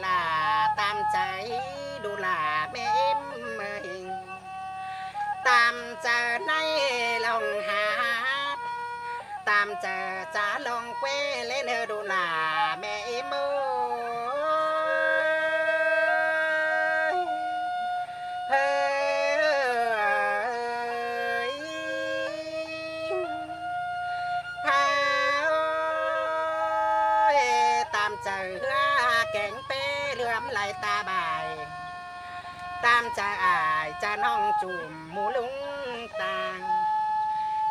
ลาตามใจดูลาแม่เมยตามใจในลองหาตามใจจะลองเว้เล่นดูลาแม่เมยเฮ้ยพาตามใจแกงเป้เลื่อมไหลตาบายตามใจอายจะน้องจุ่มหมูลุงต่าง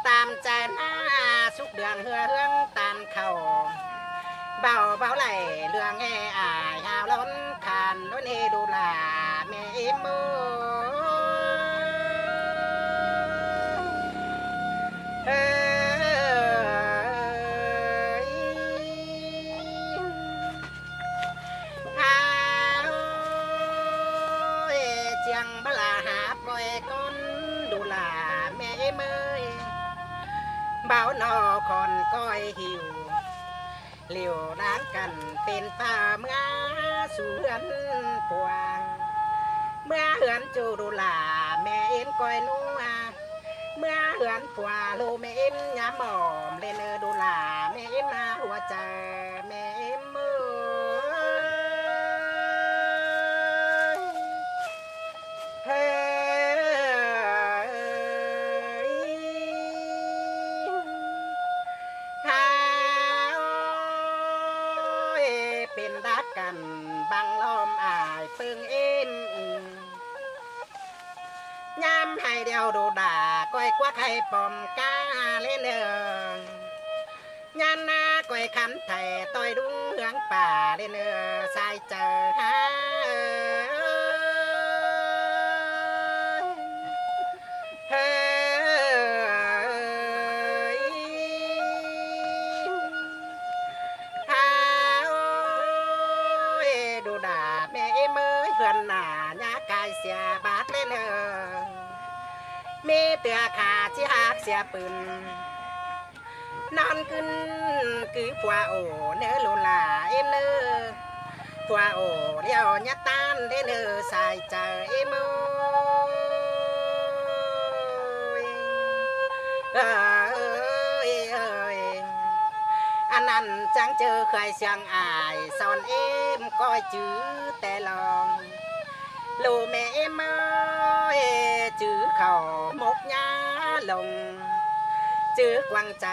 ตามใจหน้าสุกเดืองเฮืองตามเขาเบาไหลเรื่องแง่อายหาวล้นคานล้นเฮดูลาแม่มือเฮ้ยเจียงบลาหาปล่อยก้นดูลาแม่เมยเบานอคอนก้อยหิวเหลียวล้างกันเป็นป่าเมื่อสู่เหือนปวงเมื่อเหือนจูดูลาแม่เอ็นก้อยนัวเมื่อเหือนปัวลูแม่เอ็นยามอมเล่นดูลาแม่เอ็นมาหัวใจแม่เอ็นมือเฮ้เป็นดักกันบังล้อมอายปึงเอ็นยามให้เดียวดูด่าก้อยกว่าไข่ปอมกาเล่นยามหน้าก้อยคำไทยต่อยดุ้งเหืองป่าเล่นสายเจอหาเฮ้ดูด่าแม่เมยเหือนหน้าญากายเสียบาดเล่นมีเตือขาที่หักเสียปืนนอนขึ้นคือผัวโอเนื้อโลลาเอ็มเนอผัวโอเดียวญาตานเล่นสายใจเมยอันนั้นจังเจอเคยเสียงอายสอนเอ็มก้อยจื้อแต่ลองลูแม่เมยจื้อเขาหมกยาลงจื้อกวางใจ